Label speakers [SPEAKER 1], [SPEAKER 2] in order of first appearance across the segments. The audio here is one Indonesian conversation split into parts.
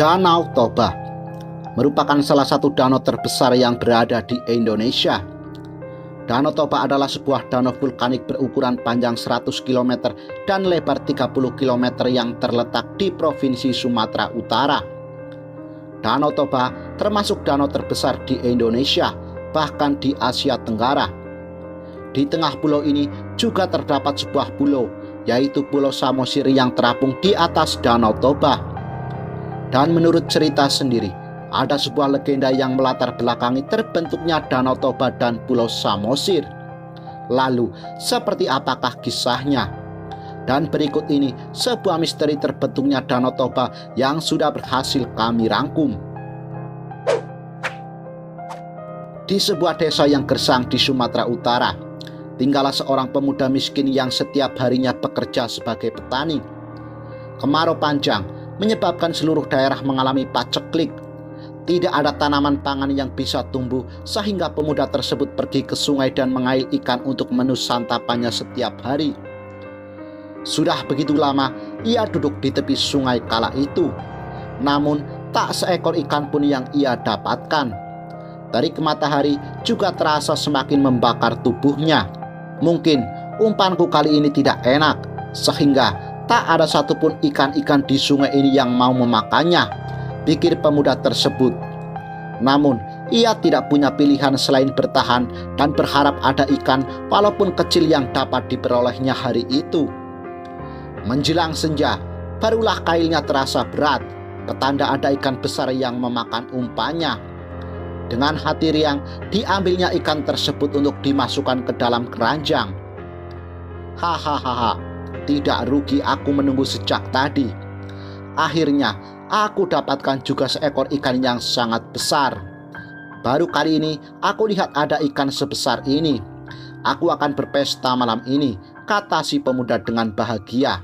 [SPEAKER 1] Danau Toba merupakan salah satu danau terbesar yang berada di Indonesia. Danau Toba adalah sebuah danau vulkanik berukuran panjang 100 km dan lebar 30 km yang terletak di Provinsi Sumatera Utara. Danau Toba termasuk danau terbesar di Indonesia, bahkan di Asia Tenggara. Di tengah pulau ini juga terdapat sebuah pulau, yaitu Pulau Samosir yang terapung di atas Danau Toba. Dan menurut cerita sendiri, ada sebuah legenda yang melatar belakangi terbentuknya Danau Toba dan Pulau Samosir. Lalu, seperti apakah kisahnya? Dan berikut ini sebuah misteri terbentuknya Danau Toba yang sudah berhasil kami rangkum. Di sebuah desa yang gersang di Sumatera Utara, tinggallah seorang pemuda miskin yang setiap harinya bekerja sebagai petani. Kemarau panjang menyebabkan seluruh daerah mengalami paceklik. Tidak ada tanaman pangan yang bisa tumbuh, sehingga pemuda tersebut pergi ke sungai dan mengail ikan untuk menu santapannya setiap hari. Sudah begitu lama ia duduk di tepi sungai kala itu, namun tak seekor ikan pun yang ia dapatkan. Terik matahari juga terasa semakin membakar tubuhnya. Mungkin umpanku kali ini tidak enak, sehingga tak ada satupun ikan-ikan di sungai ini yang mau memakannya, pikir pemuda tersebut. Namun, ia tidak punya pilihan selain bertahan dan berharap ada ikan walaupun kecil yang dapat diperolehnya hari itu. Menjelang senja, barulah kailnya terasa berat, petanda ada ikan besar yang memakan umpannya. Dengan hati riang, diambilnya ikan tersebut untuk dimasukkan ke dalam keranjang. Hahaha. Tidak rugi aku menunggu sejak tadi. Akhirnya aku dapatkan juga seekor ikan yang sangat besar. Baru kali ini aku lihat ada ikan sebesar ini. Aku akan berpesta malam ini, kata si pemuda dengan bahagia.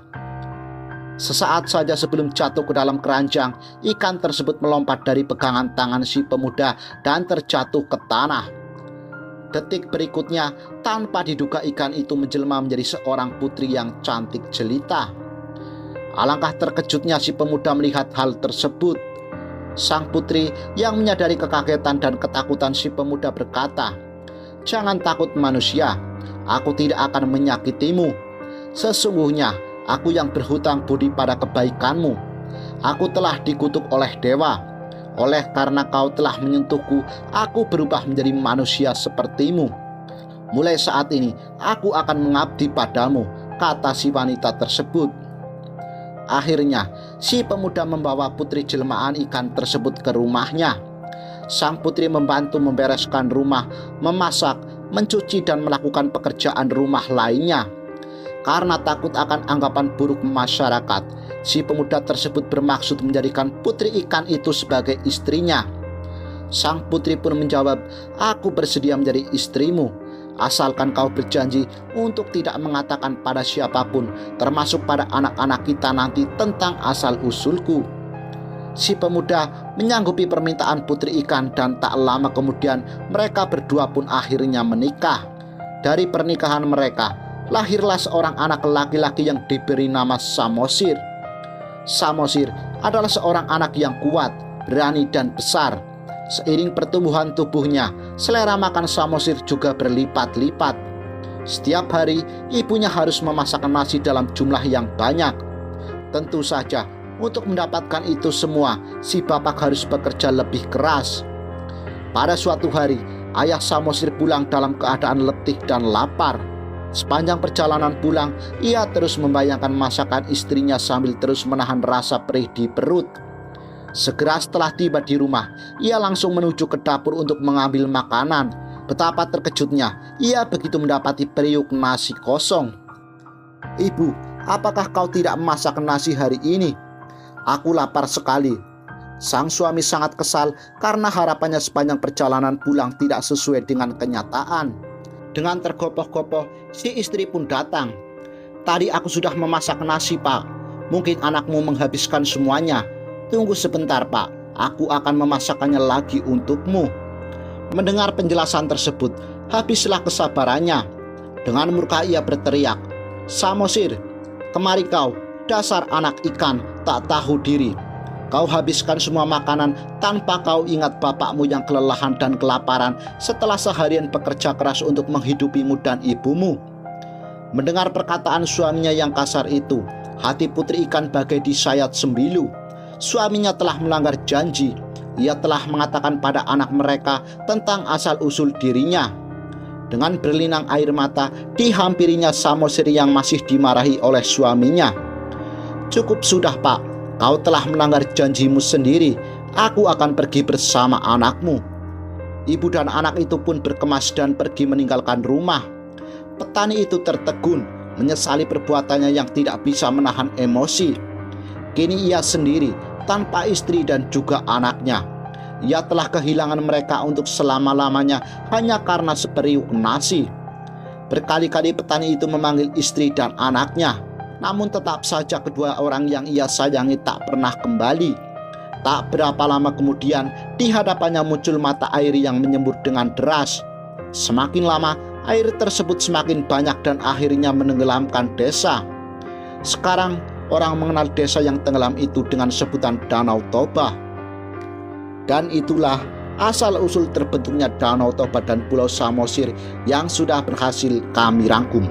[SPEAKER 1] Sesaat saja sebelum jatuh ke dalam keranjang, ikan tersebut melompat dari pegangan tangan si pemuda dan terjatuh ke tanah. Detik berikutnya, tanpa diduga ikan itu menjelma menjadi seorang putri yang cantik jelita. Alangkah terkejutnya si pemuda melihat hal tersebut. Sang putri yang menyadari kekagetan dan ketakutan si pemuda berkata, "Jangan takut manusia, aku tidak akan menyakitimu. Sesungguhnya aku yang berhutang budi pada kebaikanmu. Aku telah dikutuk oleh dewa. Oleh karena kau telah menyentuhku, aku berubah menjadi manusia sepertimu. Mulai saat ini, aku akan mengabdi padamu," kata si wanita tersebut. Akhirnya, si pemuda membawa putri jelmaan ikan tersebut ke rumahnya. Sang putri membantu membereskan rumah, memasak, mencuci, dan melakukan pekerjaan rumah lainnya. Karena takut akan anggapan buruk masyarakat, si pemuda tersebut bermaksud menjadikan putri ikan itu sebagai istrinya. Sang putri pun menjawab, "Aku bersedia menjadi istrimu, asalkan kau berjanji untuk tidak mengatakan pada siapapun, termasuk pada anak-anak kita nanti, tentang asal-usulku." Si pemuda menyanggupi permintaan putri ikan dan tak lama kemudian mereka berdua pun akhirnya menikah. Dari pernikahan mereka lahirlah seorang anak laki-laki yang diberi nama Samosir. Samosir adalah seorang anak yang kuat, berani, dan besar. Seiring pertumbuhan tubuhnya, selera makan Samosir juga berlipat-lipat. Setiap hari, ibunya harus memasak nasi dalam jumlah yang banyak. Tentu saja, untuk mendapatkan itu semua, si bapak harus bekerja lebih keras. Pada suatu hari, ayah Samosir pulang dalam keadaan letih dan lapar. Sepanjang perjalanan pulang, ia terus membayangkan masakan istrinya sambil terus menahan rasa perih di perut. Segera setelah tiba di rumah, ia langsung menuju ke dapur untuk mengambil makanan. Betapa terkejutnya, ia begitu mendapati periuk nasi kosong. "Ibu, apakah kau tidak memasak nasi hari ini? Aku lapar sekali." Sang suami sangat kesal karena harapannya sepanjang perjalanan pulang tidak sesuai dengan kenyataan. Dengan tergopoh-gopoh, si istri pun datang. "Tadi aku sudah memasak nasi, Pak. Mungkin anakmu menghabiskan semuanya. Tunggu sebentar, Pak. Aku akan memasakkannya lagi untukmu." Mendengar penjelasan tersebut, habislah kesabarannya. Dengan murka ia berteriak, "Samosir, kemari kau, dasar anak ikan tak tahu diri. Kau habiskan semua makanan tanpa kau ingat bapakmu yang kelelahan dan kelaparan setelah seharian bekerja keras untuk menghidupimu dan ibumu." Mendengar perkataan suaminya yang kasar itu, hati Putri Ikan bagai disayat sembilu. Suaminya telah melanggar janji. Ia telah mengatakan pada anak mereka tentang asal-usul dirinya. Dengan berlinang air mata, dihampirinya Samosir yang masih dimarahi oleh suaminya. "Cukup sudah, Pak. Kau telah melanggar janjimu sendiri. Aku akan pergi bersama anakmu." Ibu dan anak itu pun berkemas dan pergi meninggalkan rumah. Petani itu tertegun, menyesali perbuatannya yang tidak bisa menahan emosi. Kini ia sendiri, tanpa istri dan juga anaknya. Ia telah kehilangan mereka untuk selama-lamanya hanya karena seperiuk nasi. Berkali-kali petani itu memanggil istri dan anaknya, namun tetap saja kedua orang yang ia sayangi tak pernah kembali. Tak berapa lama kemudian, di hadapannya muncul mata air yang menyembur dengan deras. Semakin lama, air tersebut semakin banyak dan akhirnya menenggelamkan desa. Sekarang, orang mengenal desa yang tenggelam itu dengan sebutan Danau Toba. Dan itulah asal-usul terbentuknya Danau Toba dan Pulau Samosir yang sudah berhasil kami rangkum.